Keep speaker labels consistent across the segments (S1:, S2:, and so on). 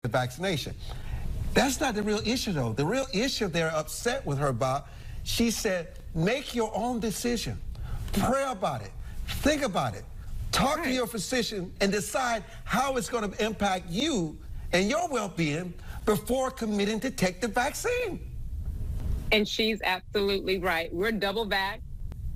S1: the vaccination. That's not the real issue, though. The real issue they're upset with her about, she said, make your own decision. Pray about it. Think about it. Talk to your physician and decide how it's going to impact you and your well-being before committing to take the vaccine.
S2: And she's absolutely right. We're double vaxxed.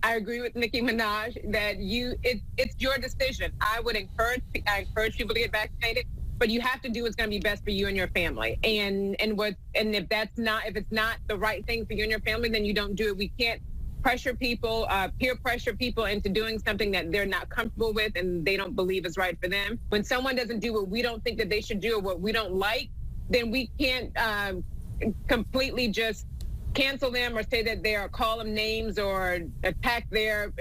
S2: I agree with Nicki Minaj that it's your decision. I encourage people to get vaccinated, but you have to do what's going to be best for you and your family. And if it's not the right thing for you and your family, then you don't do it. We can't pressure people, peer pressure people into doing something that they're not comfortable with and they don't believe is right for them. When someone doesn't do what we don't think that they should do or what we don't like, then we can't completely just cancel them or say that they are, call them names or attack them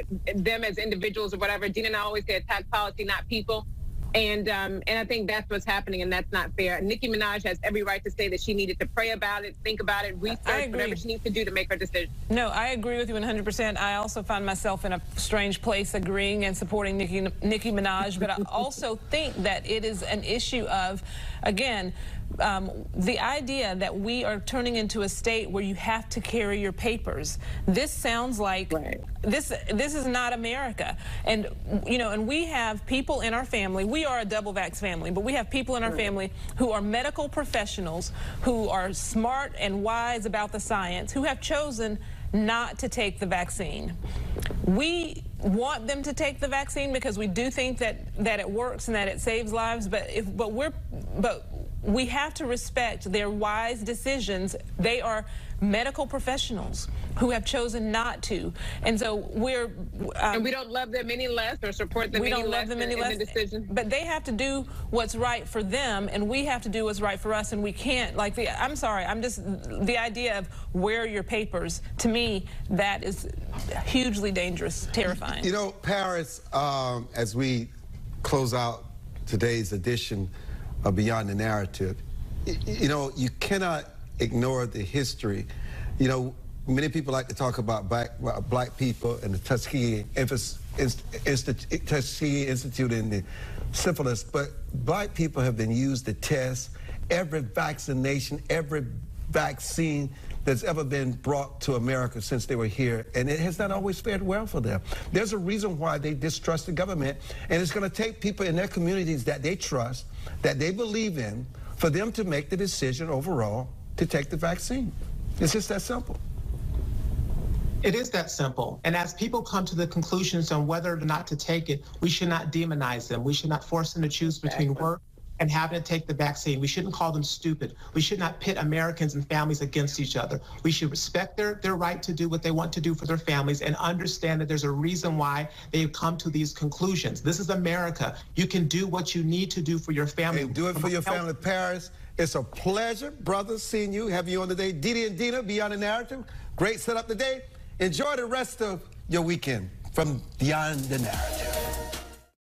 S2: as individuals or whatever. Dina and I always say attack policy, not people. And I think that's what's happening, and that's not fair. Nicki Minaj has every right to say that she needed to pray about it, think about it, research, whatever she needs to do to make her decision.
S3: No, I agree with you 100%. I also find myself in a strange place agreeing and supporting Nicki Minaj, but I also think that it is an issue of, again, the idea that we are turning into a state where you have to carry your papers. This sounds like this is not America. And and we have people in our family. We are a double vax family, but we have people in our family who are medical professionals, who are smart and wise about the science, who have chosen not to take the vaccine. We want them to take the vaccine because we do think that it works and that it saves lives, but we have to respect their wise decisions. They are medical professionals who have chosen not to, and so
S2: and we don't love them any less or support them any less in the decision.
S3: But they have to do what's right for them, and we have to do what's right for us. And we can't, I'm sorry, the idea of wear your papers, to me, that is hugely dangerous, terrifying.
S1: You know, Paris, as we close out today's edition of Beyond the Narrative, you cannot ignore the history. Many people like to talk about black people and the Tuskegee Institute and the syphilis, but black people have been used to test every vaccination, every vaccine that's ever been brought to America since they were here, and it has not always fared well for them. There's a reason why they distrust the government, and it's going to take people in their communities that they trust, that they believe in, for them to make the decision overall to take the vaccine. It's just that simple.
S4: It is that simple. And as people come to the conclusions on whether or not to take it, we should not demonize them. We should not force them to choose between work and having to take the vaccine. We shouldn't call them stupid. We should not pit Americans and families against each other. We should respect their right to do what they want to do for their families and understand that there's a reason why they've come to these conclusions. This is America. You can do what you need to do for your family.
S1: Hey, do it for your family, Paris. It's a pleasure, brother, seeing you, having you on today. Didi and Dina, Beyond the Narrative. Great setup today. Enjoy the rest of your weekend from Beyond the Narrative.